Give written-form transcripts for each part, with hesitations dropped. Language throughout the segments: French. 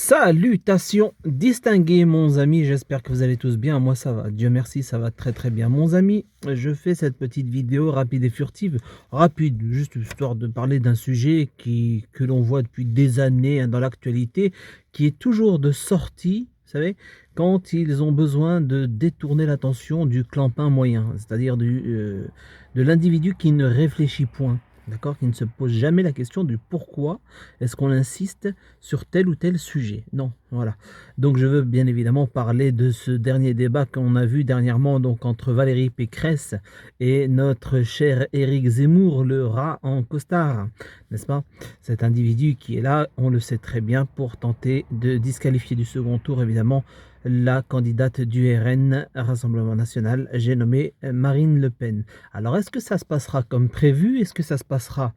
Salutations distingués mon ami, j'espère que vous allez tous bien, moi ça va, Dieu merci, ça va très très bien. Mon ami, je fais cette petite vidéo rapide et furtive, rapide, juste histoire de parler d'un sujet que l'on voit depuis des années dans l'actualité, qui est toujours de sortie, vous savez, quand ils ont besoin de détourner l'attention du clampin moyen, c'est-à-dire de l'individu qui ne réfléchit point. D'accord, qui ne se pose jamais la question du pourquoi est-ce qu'on insiste sur tel ou tel sujet. Non, voilà. Donc je veux bien évidemment parler de ce dernier débat qu'on a vu dernièrement donc entre Valérie Pécresse et notre cher Éric Zemmour, le rat en costard, n'est-ce pas? Cet individu qui est là, on le sait très bien, pour tenter de disqualifier du second tour évidemment la candidate du RN, Rassemblement National, j'ai nommé Marine Le Pen. Alors est-ce que ça se passera comme prévu? Est-ce que ça se passera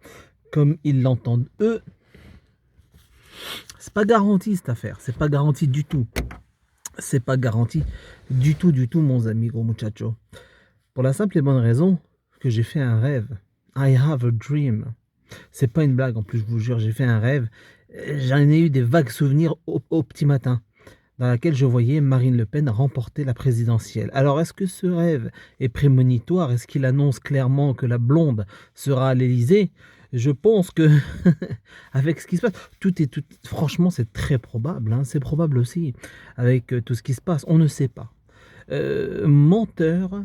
comme ils l'entendent eux? C'est pas garanti cette affaire, c'est pas garanti du tout. C'est pas garanti du tout, mon ami gros muchacho. Pour la simple et bonne raison que j'ai fait un rêve. I have a dream. C'est pas une blague en plus, je vous jure, j'ai fait un rêve. J'en ai eu des vagues souvenirs au petit matin, dans laquelle je voyais Marine Le Pen remporter la présidentielle. Alors, est-ce que ce rêve est prémonitoire? Est-ce qu'il annonce clairement que la blonde sera à l'Élysée? Je pense que, avec ce qui se passe, franchement, c'est très probable, hein, c'est probable aussi, avec tout ce qui se passe, on ne sait pas. Menteur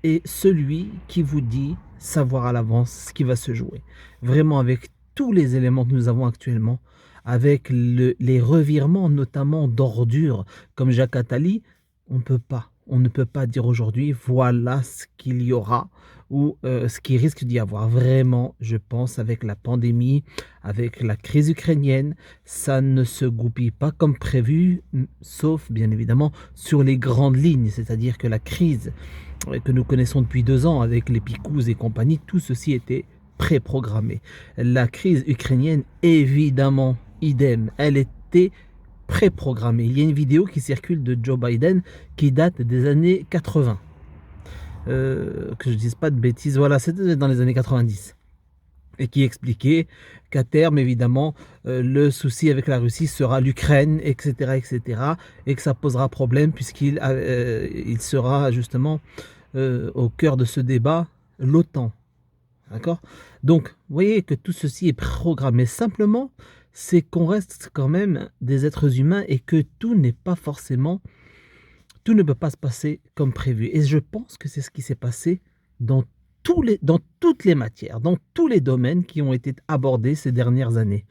est celui qui vous dit savoir à l'avance ce qui va se jouer. Vraiment, avec tous les éléments que nous avons actuellement, avec les revirements notamment d'ordures comme Jacques Attali, on ne peut pas dire aujourd'hui voilà ce qu'il y aura ou ce qui risque d'y avoir. Vraiment, je pense, avec la pandémie, avec la crise ukrainienne, ça ne se goupille pas comme prévu, sauf bien évidemment sur les grandes lignes, c'est-à-dire que la crise que nous connaissons depuis 2 ans avec les Picous et compagnie, tout ceci était préprogrammé. La crise ukrainienne, évidemment, idem, elle était préprogrammée. Il y a une vidéo qui circule de Joe Biden qui date des années 80. Que je dise pas de bêtises, voilà, c'était dans les années 90. Et qui expliquait qu'à terme, évidemment, le souci avec la Russie sera l'Ukraine, etc., et que ça posera problème puisqu'il il sera justement au cœur de ce débat, l'OTAN. D'accord? Donc, vous voyez que tout ceci est programmé. Simplement, c'est qu'on reste quand même des êtres humains et que tout n'est pas forcément, tout ne peut pas se passer comme prévu. Et je pense que c'est ce qui s'est passé dans dans toutes les matières, dans tous les domaines qui ont été abordés ces dernières années.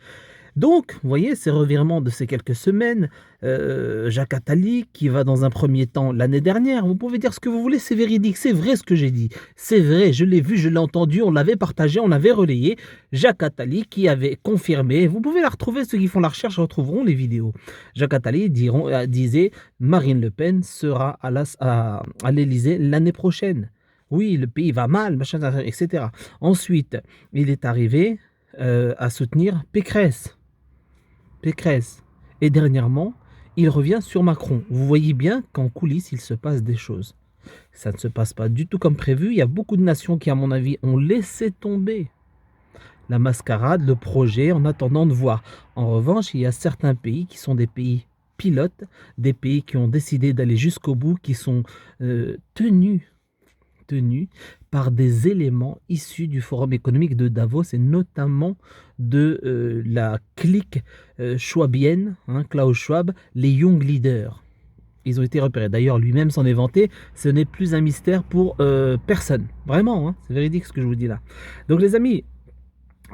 Donc, vous voyez, ces revirements de ces quelques semaines, Jacques Attali qui va dans un premier temps l'année dernière, vous pouvez dire ce que vous voulez, c'est véridique, c'est vrai ce que j'ai dit, c'est vrai, je l'ai vu, je l'ai entendu, on l'avait partagé, on l'avait relayé, Jacques Attali qui avait confirmé, vous pouvez la retrouver, ceux qui font la recherche retrouveront les vidéos. Jacques Attali disait Marine Le Pen sera à l'Élysée l'année prochaine. Oui, le pays va mal, machin, etc. Ensuite, il est arrivé à soutenir Pécresse. Et dernièrement, il revient sur Macron. Vous voyez bien qu'en coulisses, il se passe des choses. Ça ne se passe pas du tout comme prévu. Il y a beaucoup de nations qui, à mon avis, ont laissé tomber la mascarade, le projet, en attendant de voir. En revanche, il y a certains pays qui sont des pays pilotes, des pays qui ont décidé d'aller jusqu'au bout, qui sont tenus par des éléments issus du Forum économique de Davos et notamment de la clique schwabienne, hein, Klaus Schwab, les Young Leaders. Ils ont été repérés. D'ailleurs, lui-même s'en est vanté. Ce n'est plus un mystère pour personne. Vraiment, hein, c'est véridique ce que je vous dis là. Donc les amis,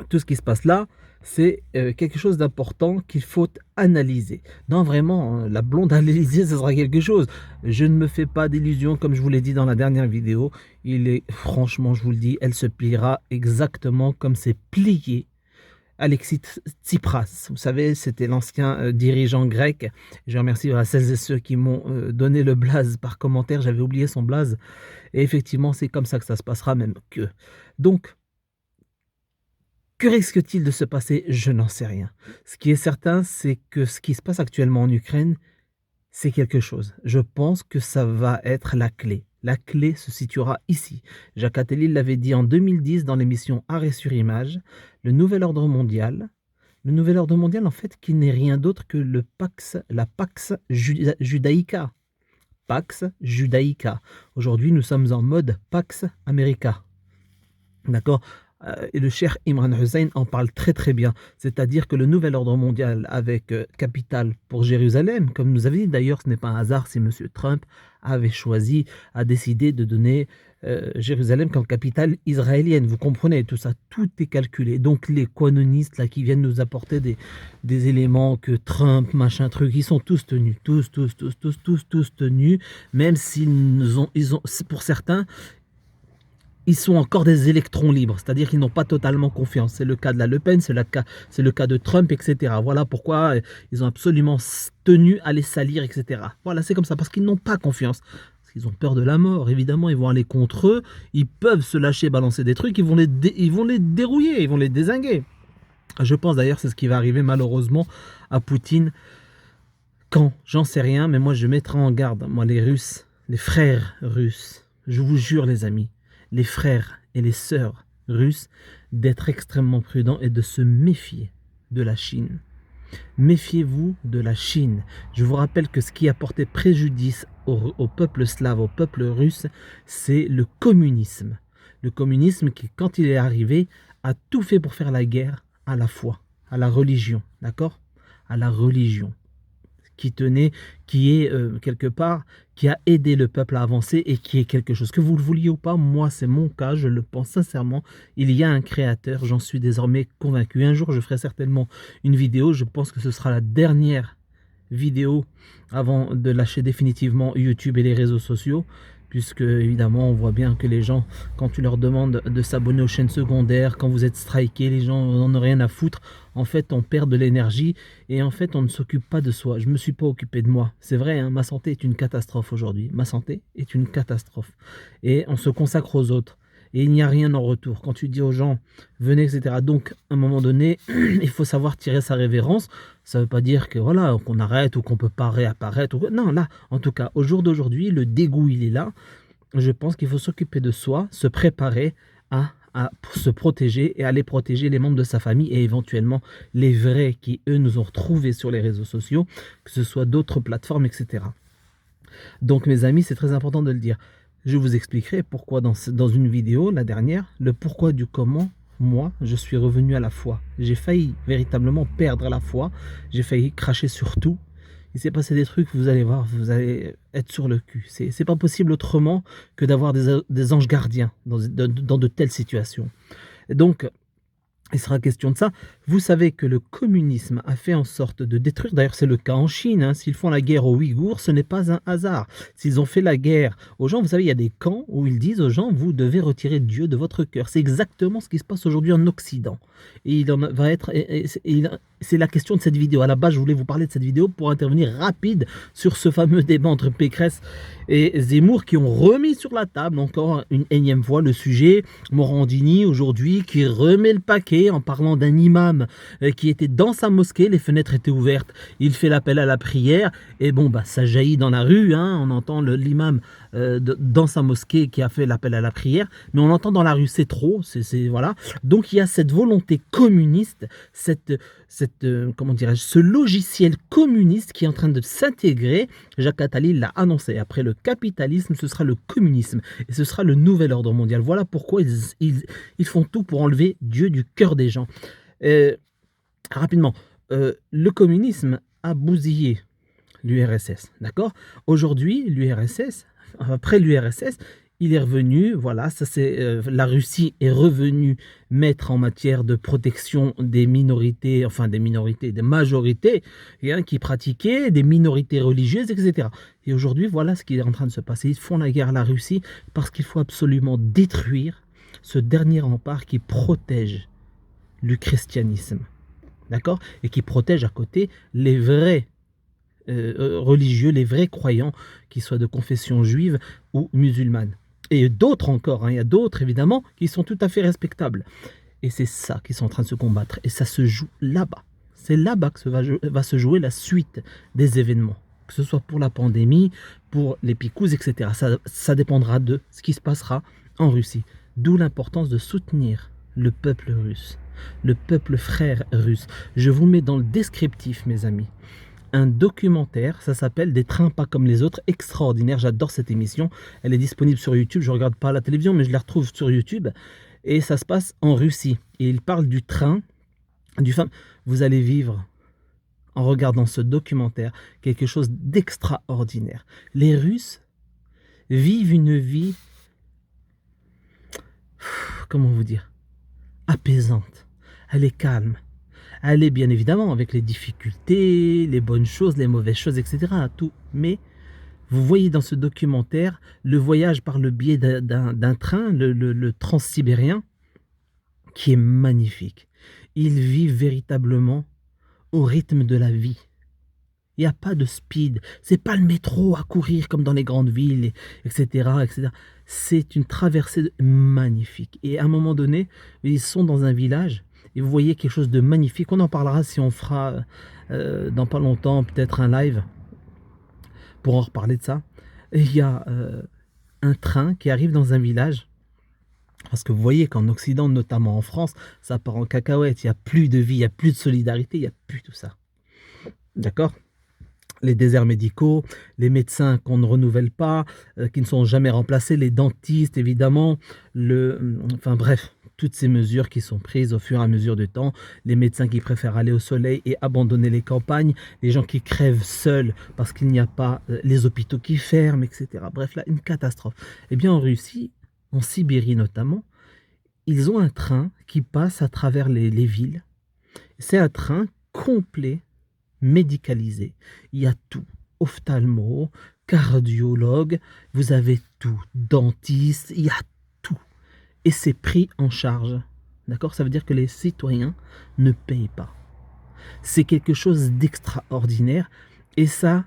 tout ce qui se passe là, c'est quelque chose d'important qu'il faut analyser. Non, vraiment, hein, la blonde à l'Élysée, ça sera quelque chose. Je ne me fais pas d'illusions, comme je vous l'ai dit dans la dernière vidéo. Franchement, je vous le dis, elle se pliera exactement comme c'est plié Alexis Tsipras. Vous savez, c'était l'ancien dirigeant grec. Je remercie celles et ceux qui m'ont donné le blaze par commentaire. J'avais oublié son blaze. Et effectivement, c'est comme ça que ça se passera, même que. Donc, que risque-t-il de se passer? Je n'en sais rien. Ce qui est certain, c'est que ce qui se passe actuellement en Ukraine, c'est quelque chose. Je pense que ça va être la clé. La clé se situera ici. Jacques Attali l'avait dit en 2010 dans l'émission Arrêt sur image, le nouvel ordre mondial Le nouvel ordre mondial, en fait, qui n'est rien d'autre que la Pax Judaïca. Pax Judaïca. Aujourd'hui, nous sommes en mode Pax America. D'accord. Et le Cheikh Imran Hussein en parle très très bien. C'est-à-dire que le nouvel ordre mondial avec capitale pour Jérusalem, comme nous avait dit d'ailleurs, ce n'est pas un hasard si M. Trump avait choisi, a décidé de donner Jérusalem comme capitale israélienne. Vous comprenez, tout ça, tout est calculé. Donc les quanonistes là qui viennent nous apporter des éléments que Trump, machin truc, ils sont tous tenus, tous tenus, même ils ont, pour certains, ils sont encore des électrons libres, c'est-à-dire qu'ils n'ont pas totalement confiance. C'est le cas de la Le Pen, c'est le cas de Trump, etc. Voilà pourquoi ils ont absolument tenu à les salir, etc. Voilà, c'est comme ça, parce qu'ils n'ont pas confiance. Parce qu'ils ont peur de la mort, évidemment, ils vont aller contre eux, ils peuvent se lâcher, balancer des trucs, ils vont les dérouiller, ils vont les dézinguer. Je pense d'ailleurs c'est ce qui va arriver malheureusement à Poutine. Quand? J'en sais rien, mais moi je mettrai en garde, moi les Russes, les frères russes, je vous jure les amis, les frères et les sœurs russes, d'être extrêmement prudents et de se méfier de la Chine. Méfiez-vous de la Chine. Je vous rappelle que ce qui a porté préjudice au peuple slave, au peuple russe, c'est le communisme. Le communisme qui, quand il est arrivé, a tout fait pour faire la guerre à la foi, à la religion, d'accord? À la religion qui est quelque part, qui a aidé le peuple à avancer et qui est quelque chose. Que vous le vouliez ou pas, moi c'est mon cas, je le pense sincèrement. Il y a un créateur, j'en suis désormais convaincu. Un jour je ferai certainement une vidéo, je pense que ce sera la dernière vidéo avant de lâcher définitivement YouTube et les réseaux sociaux. Puisque évidemment on voit bien que les gens, quand tu leur demandes de s'abonner aux chaînes secondaires, quand vous êtes striké, les gens n'en ont rien à foutre. En fait on perd de l'énergie et en fait on ne s'occupe pas de soi. Je ne me suis pas occupé de moi, c'est vrai, hein, ma santé est une catastrophe aujourd'hui. Ma santé est une catastrophe et on se consacre aux autres. Et il n'y a rien en retour. Quand tu dis aux gens, venez, etc. Donc, à un moment donné, il faut savoir tirer sa révérence. Ça ne veut pas dire que voilà, qu'on arrête ou qu'on ne peut pas réapparaître. Non, là, en tout cas, au jour d'aujourd'hui, le dégoût, il est là. Je pense qu'il faut s'occuper de soi, se préparer à se protéger et aller protéger les membres de sa famille et éventuellement les vrais qui, eux, nous ont retrouvés sur les réseaux sociaux, que ce soit d'autres plateformes, etc. Donc, mes amis, c'est très important de le dire. Je vous expliquerai pourquoi dans une vidéo, la dernière, le pourquoi du comment, moi, je suis revenu à la foi. J'ai failli véritablement perdre la foi, j'ai failli cracher sur tout. Il s'est passé des trucs, vous allez voir, vous allez être sur le cul. C'est pas possible autrement que d'avoir des anges gardiens dans de telles situations. Et donc, il sera question de ça. Vous savez que le communisme a fait en sorte de détruire, d'ailleurs c'est le cas en Chine, hein, s'ils font la guerre aux Ouïghours, ce n'est pas un hasard. S'ils ont fait la guerre aux gens, vous savez, il y a des camps où ils disent aux gens, vous devez retirer Dieu de votre cœur. C'est exactement ce qui se passe aujourd'hui en Occident. Et il en va être, c'est la question de cette vidéo. À la base, je voulais vous parler de cette vidéo pour intervenir rapide sur ce fameux débat entre Pécresse et Zemmour qui ont remis sur la table encore une énième fois le sujet. Morandini aujourd'hui qui remet le paquet en parlant d'un imam qui était dans sa mosquée, les fenêtres étaient ouvertes, il fait l'appel à la prière et bon bah ça jaillit dans la rue, hein, on entend l'imam dans sa mosquée qui a fait l'appel à la prière, mais on entend dans la rue c'est trop, voilà. Donc il y a cette volonté communiste, comment dirais-je, ce logiciel communiste qui est en train de s'intégrer. Jacques Attali l'a annoncé, après le capitalisme, ce sera le communisme et ce sera le nouvel ordre mondial. Voilà pourquoi ils font tout pour enlever Dieu du cœur des gens. Rapidement, le communisme a bousillé l'URSS, d'accord? Aujourd'hui, l'URSS, après l'URSS, il est revenu, voilà, ça c'est la Russie est revenue mettre en matière de protection des minorités, enfin des majorités hein, qui pratiquaient, des minorités religieuses, etc. Et aujourd'hui, voilà ce qui est en train de se passer. Ils font la guerre à la Russie parce qu'il faut absolument détruire ce dernier rempart qui protège le christianisme, d'accord? Et qui protège à côté les vrais religieux, les vrais croyants, qu'ils soient de confession juive ou musulmane. Et d'autres encore, hein, il y a d'autres évidemment qui sont tout à fait respectables. Et c'est ça qu'ils sont en train de se combattre. Et ça se joue là-bas. C'est là-bas que va se jouer la suite des événements. Que ce soit pour la pandémie, pour les picouzes, etc. Ça dépendra de ce qui se passera en Russie. D'où l'importance de soutenir le peuple russe. le peuple frère russe. Je vous mets dans le descriptif, mes amis, un documentaire, ça s'appelle Des trains pas comme les autres, extraordinaire, j'adore cette émission, elle est disponible sur YouTube, je ne regarde pas la télévision, mais je la retrouve sur YouTube, et ça se passe en Russie, et il parle du train, vous allez vivre, en regardant ce documentaire, quelque chose d'extraordinaire. Les Russes vivent une vie, comment vous dire, apaisante, elle est calme. Elle est bien évidemment avec les difficultés, les bonnes choses, les mauvaises choses, etc. Tout. Mais vous voyez dans ce documentaire le voyage par le biais d'un train, le transsibérien, qui est magnifique. Ils vivent véritablement au rythme de la vie. Il n'y a pas de speed. C'est pas le métro à courir comme dans les grandes villes, etc., etc. C'est une traversée magnifique. Et à un moment donné, ils sont dans un village et vous voyez quelque chose de magnifique. On en parlera si on fera dans pas longtemps peut-être un live pour en reparler de ça. Et il y a un train qui arrive dans un village. Parce que vous voyez qu'en Occident, notamment en France, ça part en cacahuète. Il n'y a plus de vie, il n'y a plus de solidarité, il n'y a plus tout ça. D'accord ? Les déserts médicaux, les médecins qu'on ne renouvelle pas, qui ne sont jamais remplacés, les dentistes évidemment, enfin bref, toutes ces mesures qui sont prises au fur et à mesure du temps, les médecins qui préfèrent aller au soleil et abandonner les campagnes, les gens qui crèvent seuls parce qu'il n'y a pas les hôpitaux qui ferment, etc. Bref, là, une catastrophe. Eh bien en Russie, en Sibérie notamment, ils ont un train qui passe à travers les villes. C'est un train complet, médicalisé. Il y a tout. Ophtalmo, cardiologue, vous avez tout. Dentiste, il y a tout. Et c'est pris en charge. D'accord ? Ça veut dire que les citoyens ne payent pas. C'est quelque chose d'extraordinaire. Et ça,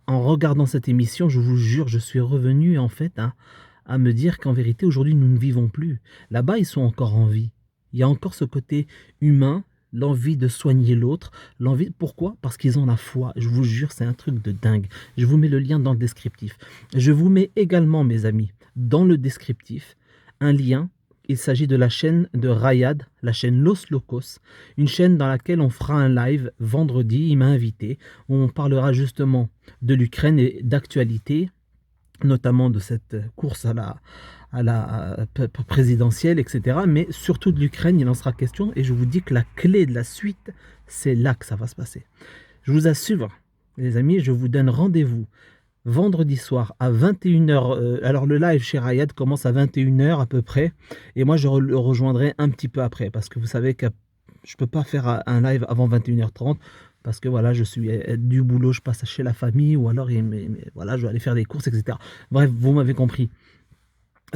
en regardant cette émission, je vous jure, je suis revenu en fait à me dire qu'en vérité, aujourd'hui, nous ne vivons plus. Là-bas, ils sont encore en vie. Il y a encore ce côté humain, l'envie de soigner l'autre, l'envie. Pourquoi ? Parce qu'ils ont la foi. Je vous jure, c'est un truc de dingue. Je vous mets le lien dans le descriptif. Je vous mets également, mes amis, dans le descriptif, un lien. Il s'agit de la chaîne de Rayad, la chaîne Los Locos, une chaîne dans laquelle on fera un live vendredi. Il m'a invité, où on parlera justement de l'Ukraine et d'actualité, notamment de cette course à la présidentielle, etc. Mais surtout de l'Ukraine, il en sera question. Et je vous dis que la clé de la suite, c'est là que ça va se passer. Je vous assure, les amis, je vous donne rendez-vous vendredi soir à 21h. Alors le live chez Rayad commence à 21h à peu près. Et moi, je le rejoindrai un petit peu après. Parce que vous savez que je ne peux pas faire un live avant 21h30. Parce que voilà, je suis du boulot, je passe chez la famille. Ou alors, voilà, je vais aller faire des courses, etc. Bref, vous m'avez compris.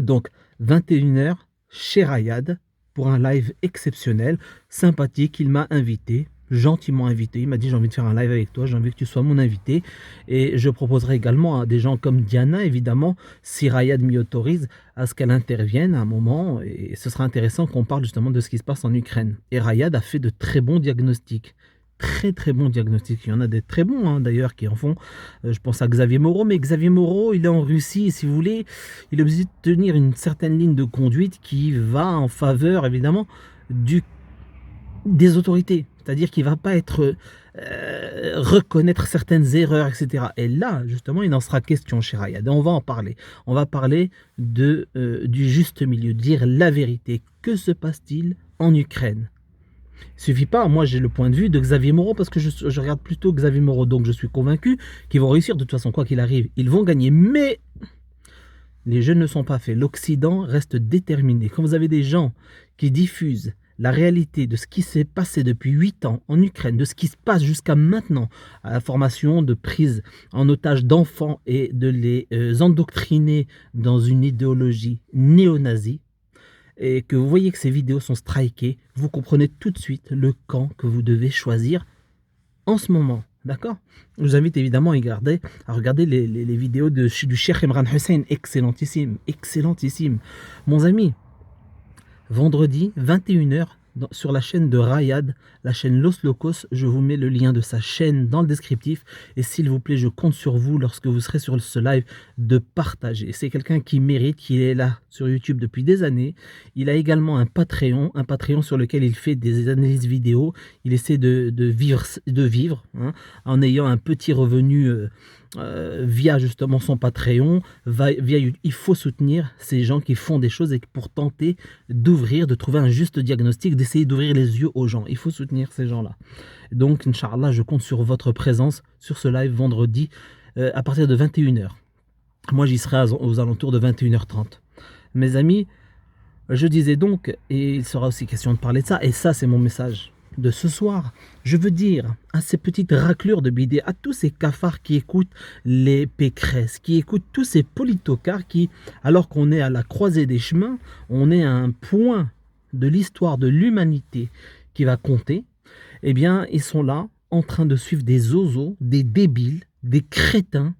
Donc, 21h chez Rayad pour un live exceptionnel, sympathique. Il m'a invité, gentiment invité. Il m'a dit j'ai envie de faire un live avec toi, j'ai envie que tu sois mon invité. Et je proposerai également à des gens comme Diana, évidemment, si Rayad m'y autorise, à ce qu'elle intervienne à un moment. Et ce sera intéressant qu'on parle justement de ce qui se passe en Ukraine. Et Rayad a fait de très bons diagnostics. Très très bons diagnostics. Il y en a des très bons d'ailleurs qui en font. Je pense à Xavier Moreau, mais Xavier Moreau, il est en Russie et si vous voulez, il est obligé de tenir une certaine ligne de conduite qui va en faveur évidemment des autorités. C'est-à-dire qu'il ne va pas reconnaître certaines erreurs, etc. Et là, justement, il en sera question chez Rayad. On va en parler. On va parler du juste milieu, dire la vérité. Que se passe-t-il en Ukraine ? Il suffit pas, moi j'ai le point de vue de Xavier Moreau parce que je regarde plutôt Xavier Moreau, donc je suis convaincu qu'ils vont réussir de toute façon, quoi qu'il arrive, ils vont gagner, mais les jeux ne sont pas faits, l'Occident reste déterminé. Quand vous avez des gens qui diffusent la réalité de ce qui s'est passé depuis 8 ans en Ukraine, de ce qui se passe jusqu'à maintenant, à la formation de prise en otage d'enfants et de les endoctriner dans une idéologie néo-nazie, et que vous voyez que ces vidéos sont strikées, vous comprenez tout de suite le camp que vous devez choisir en ce moment. D'accord ? Je vous invite évidemment à regarder les vidéos du Cheikh Imran Hussein, excellentissime, excellentissime. Mon ami, vendredi 21h sur la chaîne de Rayad, la chaîne Los Locos. Je vous mets le lien de sa chaîne dans le descriptif. Et s'il vous plaît, je compte sur vous lorsque vous serez sur ce live de partager. C'est quelqu'un qui mérite, qui est là sur YouTube depuis des années. Il a également un Patreon sur lequel il fait des analyses vidéo. Il essaie de vivre hein, en ayant un petit revenu via justement son Patreon. Il faut soutenir ces gens qui font des choses et pour tenter d'ouvrir, de trouver un juste diagnostic, d'essayer d'ouvrir les yeux aux gens. Il faut soutenir ces gens-là. Donc, Inch'Allah, je compte sur votre présence sur ce live vendredi à partir de 21h. Moi, j'y serai aux alentours de 21h30. Mes amis, je disais donc, et il sera aussi question de parler de ça, et ça, c'est mon message de ce soir. Je veux dire à ces petites raclures de bidets, à tous ces cafards qui écoutent les Pécresse, qui écoutent tous ces politocards qui, alors qu'on est à la croisée des chemins, on est à un point de l'histoire de l'humanité qui va compter, eh bien, ils sont là en train de suivre des zozos, des débiles, des crétins,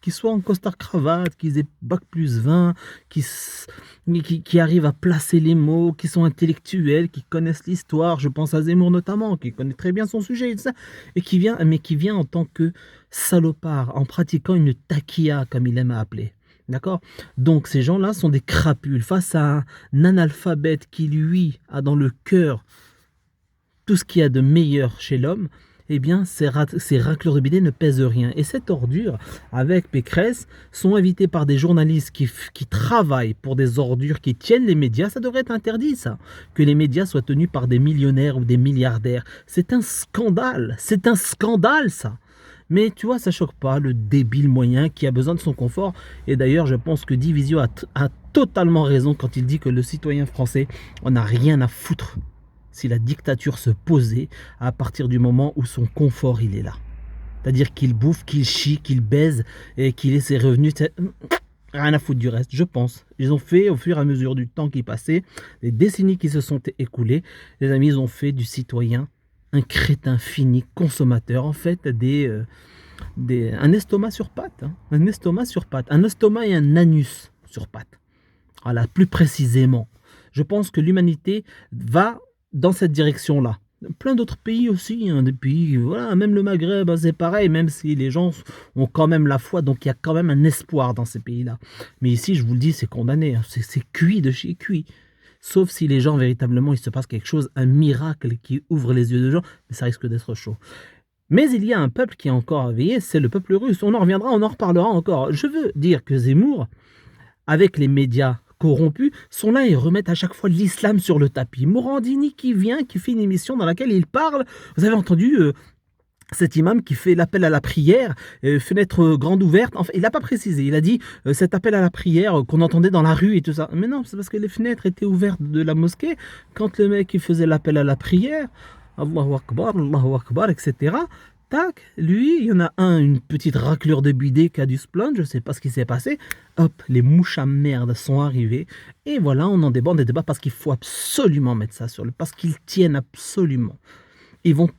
qui soient en costard-cravate, qui aient bac+20, qui arrivent à placer les mots, qui sont intellectuels, qui connaissent l'histoire. Je pense à Zemmour notamment, qui connaît très bien son sujet et tout ça, et qui vient en tant que salopard, en pratiquant une taquilla, comme il aime à appeler. D'accord? Donc ces gens-là sont des crapules face à un analphabète qui, lui, a dans le cœur tout ce qu'il y a de meilleur chez l'homme. Eh bien, ces raclures de bidets ne pèsent rien. Et cette ordure, avec Pécresse, sont invités par des journalistes qui travaillent pour des ordures qui tiennent les médias. Ça devrait être interdit, ça. Que les médias soient tenus par des millionnaires ou des milliardaires. C'est un scandale. C'est un scandale, ça. Mais tu vois, ça choque pas le débile moyen qui a besoin de son confort. Et d'ailleurs, je pense que Divisio a totalement raison quand il dit que le citoyen français, on n'a rien à foutre si la dictature se posait à partir du moment où son confort il est là. C'est-à-dire qu'il bouffe, qu'il chie, qu'il baise et qu'il ait ses revenus. Rien à foutre du reste, je pense. Ils ont fait, au fur et à mesure du temps qui passait, les décennies qui se sont écoulées, les amis, ils ont fait du citoyen un crétin fini, consommateur, en fait, un estomac sur pattes. Hein, un estomac sur pattes. Un estomac et un anus sur pattes. Voilà, plus précisément. Je pense que l'humanité va dans cette direction-là. Plein d'autres pays aussi, hein, des pays, voilà, même le Maghreb, hein, c'est pareil, même si les gens ont quand même la foi, donc il y a quand même un espoir dans ces pays-là. Mais ici, je vous le dis, c'est condamné, hein, c'est cuit de chez cuit. Sauf si les gens, véritablement, il se passe quelque chose, un miracle qui ouvre les yeux des gens, mais ça risque d'être chaud. Mais il y a un peuple qui est encore éveillé, c'est le peuple russe. On en reviendra, on en reparlera encore. Je veux dire que Zemmour, avec les médias corrompus, sont là et remettent à chaque fois l'islam sur le tapis. Morandini qui vient, qui fait une émission dans laquelle il parle. Vous avez entendu cet imam qui fait l'appel à la prière, fenêtre grande ouverte. Enfin, il n'a pas précisé. Il a dit cet appel à la prière qu'on entendait dans la rue et tout ça. Mais non, c'est parce que les fenêtres étaient ouvertes de la mosquée quand le mec il faisait l'appel à la prière. Allahu Akbar, etc. Tac, lui, il y en a une petite raclure de bidet qui a dû se plaindre, je ne sais pas ce qui s'est passé. Hop, les mouches à merde sont arrivées. Et voilà, on en débat parce qu'il faut absolument mettre ça sur parce qu'ils tiennent absolument. Ils veulent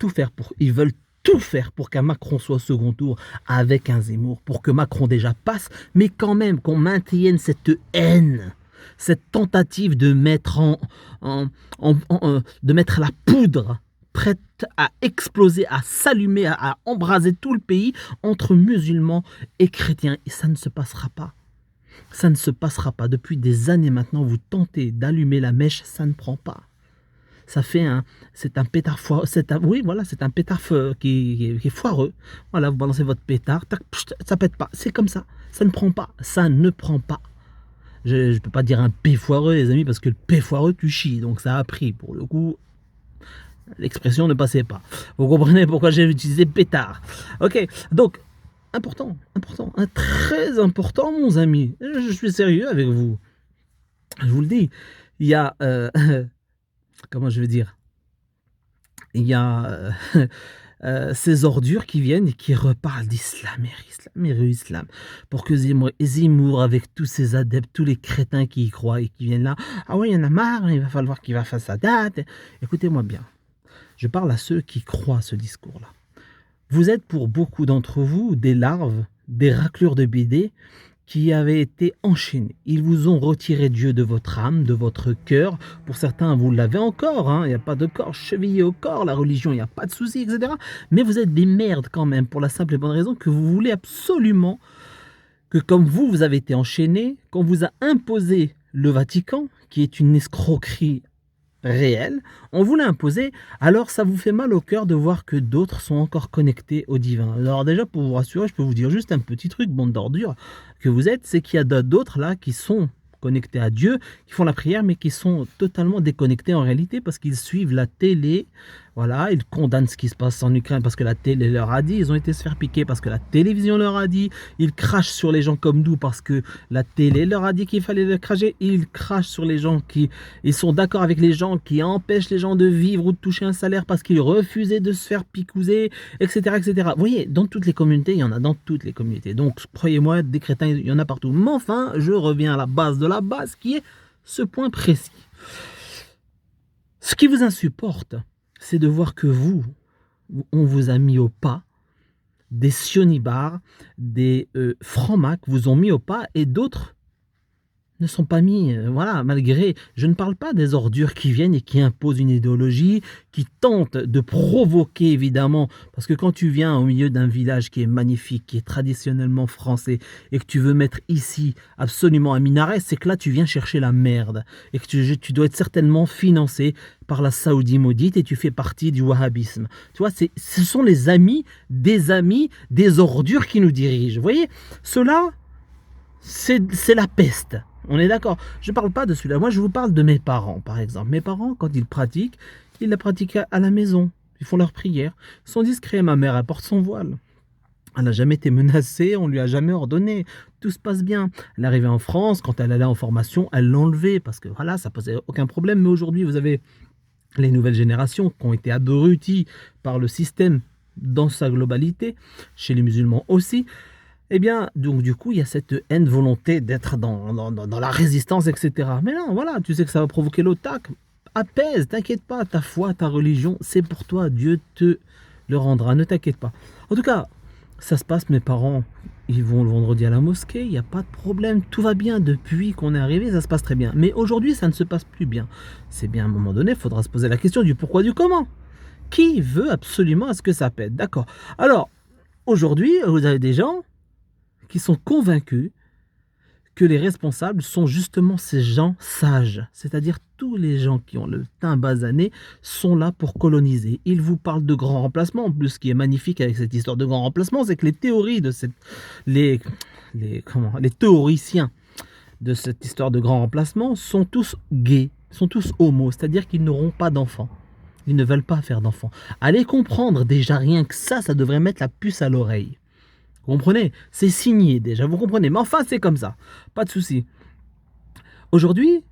tout faire pour qu'un Macron soit au second tour avec un Zemmour, pour que Macron déjà passe, mais quand même qu'on maintienne cette haine, cette tentative de mettre de mettre la poudre prête à exploser, à s'allumer, à embraser tout le pays entre musulmans et chrétiens. Et ça ne se passera pas. Ça ne se passera pas. Depuis des années maintenant, vous tentez d'allumer la mèche, ça ne prend pas. C'est un pétard foireux. C'est un pétard qui est foireux. Voilà, vous balancez votre pétard, tac, ça pète pas. C'est comme ça. Ça ne prend pas. Ça ne prend pas. Je ne peux pas dire un P foireux, les amis, parce que le P foireux, tu chies. Donc ça a pris. Pour le coup, l'expression ne passait pas. Vous comprenez pourquoi j'ai utilisé pétard. Ok, donc, important, très important, mon ami. Je suis sérieux avec vous. Je vous le dis. Il y a... comment je vais dire, il y a ces ordures qui viennent et qui reparlent d'islam et islam, pour que Zemmour, avec tous ses adeptes, tous les crétins qui y croient et qui viennent là, ah ouais, il y en a marre, il va falloir qu'il va faire sa date. Écoutez-moi bien, je parle à ceux qui croient à ce discours-là. Vous êtes pour beaucoup d'entre vous des larves, des raclures de BD qui avez été enchaînés. Ils vous ont retiré Dieu de votre âme, de votre cœur. Pour certains, vous l'avez encore, hein, il n'y a pas de corps chevillé au corps, la religion, il n'y a pas de souci, etc. Mais vous êtes des merdes quand même, pour la simple et bonne raison que vous voulez absolument que comme vous avez été enchaînés, qu'on vous a imposé le Vatican, qui est une escroquerie réelle, on vous l'a imposé, alors ça vous fait mal au cœur de voir que d'autres sont encore connectés au divin. Alors déjà, pour vous rassurer, je peux vous dire juste un petit truc, bande d'ordures, que vous êtes, c'est qu'il y a d'autres là qui sont connectés à Dieu, qui font la prière, mais qui sont totalement déconnectés en réalité parce qu'ils suivent la télé. Voilà, ils condamnent ce qui se passe en Ukraine parce que la télé leur a dit, ils ont été se faire piquer parce que la télévision leur a dit, ils crachent sur les gens comme nous parce que la télé leur a dit qu'il fallait le cracher, ils crachent sur les gens qui ils sont d'accord avec les gens qui empêchent les gens de vivre ou de toucher un salaire parce qu'ils refusaient de se faire picouser, etc., etc. Vous voyez, dans toutes les communautés, il y en a dans toutes les communautés. Donc, croyez-moi, des crétins, il y en a partout. Mais enfin, je reviens à la base de la base qui est ce point précis. Ce qui vous insupporte, c'est de voir que vous, on vous a mis au pas, des sionibars, des francs-macs vous ont mis au pas et d'autres ne sont pas mis, voilà, malgré, je ne parle pas des ordures qui viennent et qui imposent une idéologie, qui tentent de provoquer évidemment, parce que quand tu viens au milieu d'un village qui est magnifique, qui est traditionnellement français, et que tu veux mettre ici absolument un minaret, c'est que là tu viens chercher la merde, et que tu dois être certainement financé par la Saoudie maudite et tu fais partie du wahhabisme. Tu vois, ce sont les amis des ordures qui nous dirigent. Vous voyez, cela, c'est la peste. On est d'accord. Je ne parle pas de celui-là. Moi, je vous parle de mes parents, par exemple. Mes parents, quand ils pratiquent, ils la pratiquent à la maison. Ils font leur prière. Ils sont discrets. Ma mère, elle porte son voile. Elle n'a jamais été menacée, on ne lui a jamais ordonné. Tout se passe bien. Elle est arrivée en France, quand elle allait en formation, elle l'enlevait parce que voilà, ça posait aucun problème. Mais aujourd'hui, vous avez les nouvelles générations qui ont été abruties par le système dans sa globalité, chez les musulmans aussi. Eh bien, donc du coup, il y a cette haine volonté d'être dans la résistance, etc. Mais non, voilà, tu sais que ça va provoquer l'attaque. Apaise, t'inquiète pas, ta foi, ta religion, c'est pour toi, Dieu te le rendra, ne t'inquiète pas. En tout cas, ça se passe, mes parents, ils vont le vendredi à la mosquée, il n'y a pas de problème, tout va bien depuis qu'on est arrivé, ça se passe très bien. Mais aujourd'hui, ça ne se passe plus bien. C'est bien, à un moment donné, il faudra se poser la question du pourquoi, du comment. Qui veut absolument à ce que ça pète? D'accord. Alors, aujourd'hui, vous avez des gens qui sont convaincus que les responsables sont justement ces gens sages, c'est-à-dire tous les gens qui ont le teint basané sont là pour coloniser. Ils vous parlent de grands remplacements. En plus, ce qui est magnifique avec cette histoire de grands remplacements, c'est que les théories de les théoriciens de cette histoire de grands remplacements sont tous gays, sont tous homos, c'est-à-dire qu'ils n'auront pas d'enfants. Ils ne veulent pas faire d'enfants. Allez comprendre déjà rien que ça devrait mettre la puce à l'oreille. Vous comprenez? C'est signé déjà, vous comprenez? Mais enfin, c'est comme ça. Pas de souci. Aujourd'hui,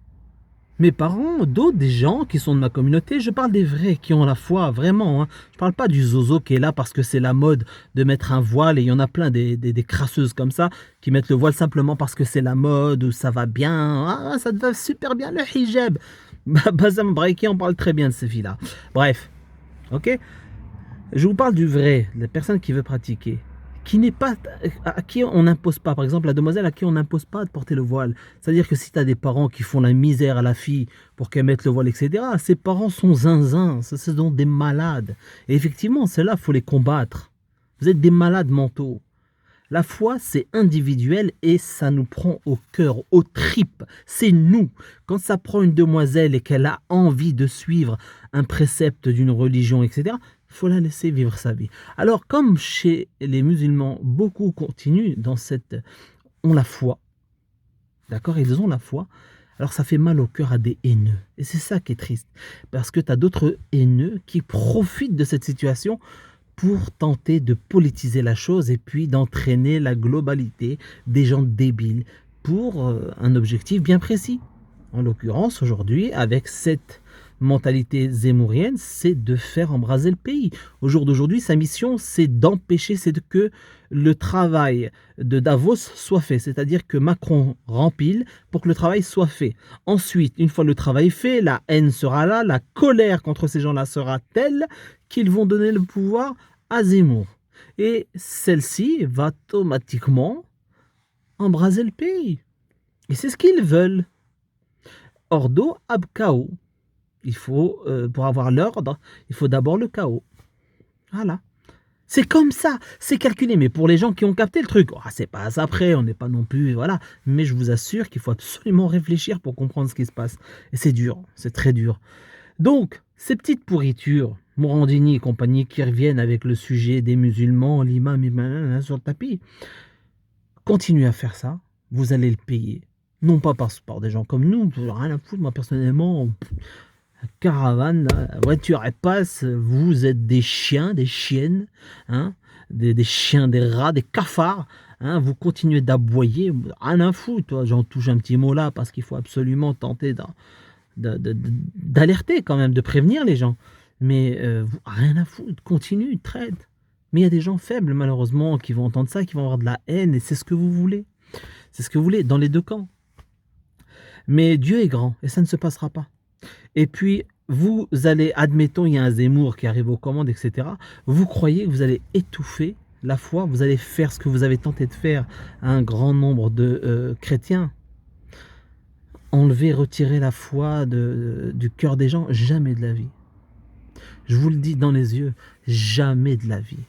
mes parents, d'autres, des gens qui sont de ma communauté, je parle des vrais, qui ont la foi, vraiment. Hein. Je parle pas du zozo qui est là parce que c'est la mode de mettre un voile, et il y en a plein des crasseuses comme ça, qui mettent le voile simplement parce que c'est la mode, ou ça va bien, ah, ça te va super bien, le hijab. Bazam Braiki, on parle très bien de ces filles-là. Bref, ok? Je vous parle du vrai, la personne qui veut pratiquer. Qui n'est pas, à qui on n'impose pas, par exemple la demoiselle à qui on n'impose pas de porter le voile. C'est-à-dire que si tu as des parents qui font la misère à la fille pour qu'elle mette le voile, etc., ces parents sont zinzins, ce sont des malades. Et effectivement, ceux-là, il faut les combattre. Vous êtes des malades mentaux. La foi, c'est individuel et ça nous prend au cœur, aux tripes. C'est nous. Quand ça prend une demoiselle et qu'elle a envie de suivre un précepte d'une religion, etc., il faut la laisser vivre sa vie. Alors, comme chez les musulmans, beaucoup continuent dans cette... ont la foi. D'accord? Ils ont la foi. Alors, ça fait mal au cœur à des haineux. Et c'est ça qui est triste. Parce que tu as d'autres haineux qui profitent de cette situation pour tenter de politiser la chose et puis d'entraîner la globalité des gens débiles pour un objectif bien précis. En l'occurrence, aujourd'hui, avec cette mentalité zémourienne, c'est de faire embraser le pays. Au jour d'aujourd'hui, sa mission, c'est d'empêcher que le travail de Davos soit fait, c'est-à-dire que Macron rempile pour que le travail soit fait. Ensuite, une fois le travail fait, la haine sera là, la colère contre ces gens-là sera telle qu'ils vont donner le pouvoir à Zemmour. Et celle-ci va automatiquement embraser le pays. Et c'est ce qu'ils veulent. Ordo ab chaos. Il faut, pour avoir l'ordre, il faut d'abord le chaos. Voilà. C'est comme ça, c'est calculé. Mais pour les gens qui ont capté le truc, c'est pas ça après, on n'est pas non plus, voilà. Mais je vous assure qu'il faut absolument réfléchir pour comprendre ce qui se passe. Et c'est dur, c'est très dur. Donc, ces petites pourritures, Morandini et compagnie, qui reviennent avec le sujet des musulmans, l'imam sur le tapis, continuez à faire ça, vous allez le payer. Non pas par des gens comme nous, rien à foutre, moi personnellement, caravane, la voiture elle passe, vous êtes des chiens, des chiennes, hein, des chiens, des rats, des cafards, hein, vous continuez d'aboyer, rien à foutre, toi, j'en touche un petit mot là parce qu'il faut absolument tenter d'alerter quand même, de prévenir les gens. Mais rien à foutre, continue, traite. Mais il y a des gens faibles malheureusement qui vont entendre ça, qui vont avoir de la haine et c'est ce que vous voulez. C'est ce que vous voulez dans les deux camps. Mais Dieu est grand et ça ne se passera pas. Et puis, vous allez, admettons, il y a un Zemmour qui arrive aux commandes, etc. Vous croyez que vous allez étouffer la foi, vous allez faire ce que vous avez tenté de faire à un grand nombre de chrétiens. Enlever, retirer la foi du cœur des gens, jamais de la vie. Je vous le dis dans les yeux, jamais de la vie.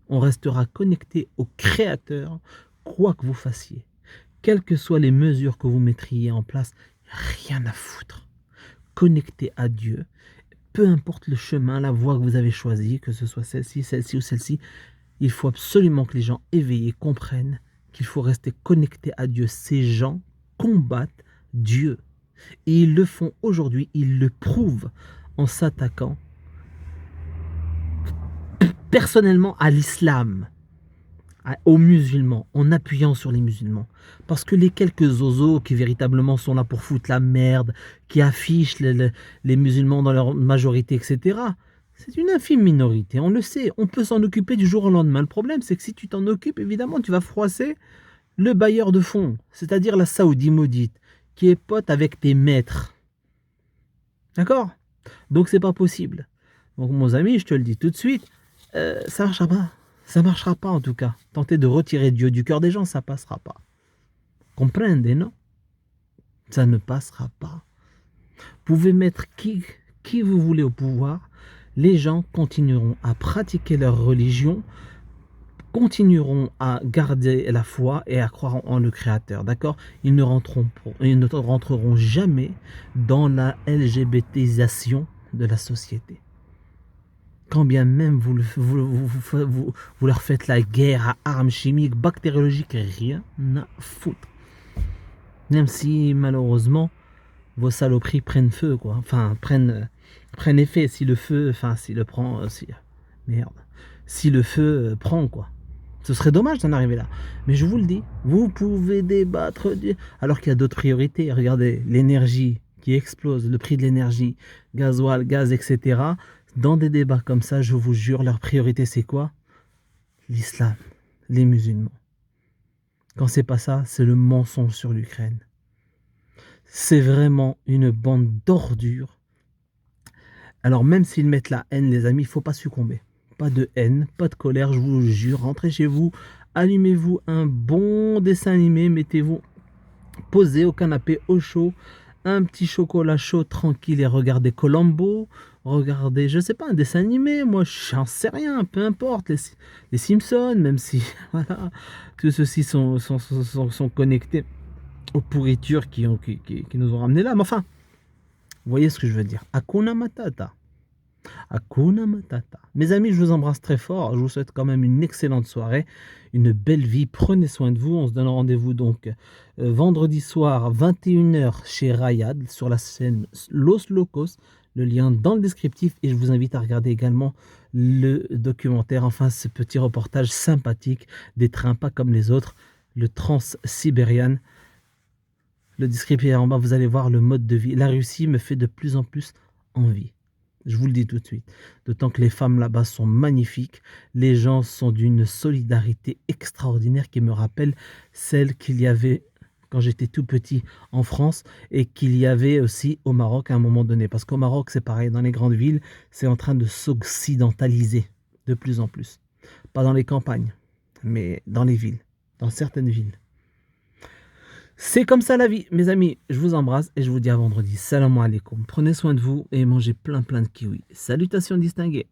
On restera connecté au Créateur, quoi que vous fassiez. Quelles que soient les mesures que vous mettriez en place, rien à foutre. Connecté à Dieu, peu importe le chemin, la voie que vous avez choisie, que ce soit celle-ci ou celle-ci, il faut absolument que les gens éveillés comprennent qu'il faut rester connecté à Dieu. Ces gens combattent Dieu. Et ils le font aujourd'hui, ils le prouvent en s'attaquant personnellement à l'islam, aux musulmans, en appuyant sur les musulmans. Parce que les quelques zozos qui véritablement sont là pour foutre la merde, qui affichent les musulmans dans leur majorité, etc., c'est une infime minorité, on le sait. On peut s'en occuper du jour au lendemain. Le problème, c'est que si tu t'en occupes, évidemment, tu vas froisser le bailleur de fonds, c'est-à-dire la Saoudi maudite, qui est pote avec tes maîtres. D'accord? Donc, c'est pas possible. Donc, mon ami, je te le dis tout de suite, ça marchera pas. Ça marchera pas en tout cas. Tenter de retirer Dieu du cœur des gens, ça passera pas. Comprenez, non? Ça ne passera pas. Vous pouvez mettre qui vous voulez au pouvoir. Les gens continueront à pratiquer leur religion, continueront à garder la foi et à croire en le Créateur. D'accord? Ils ne rentreront jamais dans la LGBTisation de la société. Quand bien même vous leur faites la guerre à armes chimiques, bactériologiques, rien à foutre. Même si malheureusement vos saloperies prennent feu, quoi. Enfin, prennent effet. Si le feu, si le feu prend, quoi. Ce serait dommage d'en arriver là. Mais je vous le dis, vous pouvez débattre alors qu'il y a d'autres priorités. Regardez, l'énergie qui explose, le prix de l'énergie, gasoil, gaz, etc. Dans des débats comme ça, je vous jure, leur priorité c'est quoi? L'islam, les musulmans. Quand c'est pas ça, c'est le mensonge sur l'Ukraine. C'est vraiment une bande d'ordures. Alors même s'ils mettent la haine, les amis, il ne faut pas succomber. Pas de haine, pas de colère, je vous jure. Rentrez chez vous, allumez-vous un bon dessin animé, mettez-vous posé au canapé au chaud, un petit chocolat chaud tranquille et regardez Columbo, regardez, je sais pas, un dessin animé, moi j'en sais rien, peu importe, les Simpsons, même si voilà, tous ceux-ci sont connectés aux pourritures qui nous ont ramenés là, mais enfin, vous voyez ce que je veux dire. Hakuna Matata. Hakuna Matata. Mes amis, je vous embrasse très fort. Je vous souhaite quand même une excellente soirée, une belle vie. Prenez soin de vous. On se donne rendez-vous donc vendredi soir, 21h chez Rayad, sur la scène Los Locos. Le lien dans le descriptif. Et je vous invite à regarder également le documentaire, enfin ce petit reportage sympathique des trains pas comme les autres, le Trans-Sibérian. Le descriptif en bas, vous allez voir le mode de vie. La Russie me fait de plus en plus envie. Je vous le dis tout de suite. D'autant que les femmes là-bas sont magnifiques. Les gens sont d'une solidarité extraordinaire qui me rappelle celle qu'il y avait quand j'étais tout petit en France et qu'il y avait aussi au Maroc à un moment donné. Parce qu'au Maroc, c'est pareil. Dans les grandes villes, c'est en train de s'occidentaliser de plus en plus. Pas dans les campagnes, mais dans les villes, dans certaines villes. C'est comme ça la vie, mes amis. Je vous embrasse et je vous dis à vendredi. Salam alaikum. Prenez soin de vous et mangez plein de kiwis. Salutations distinguées.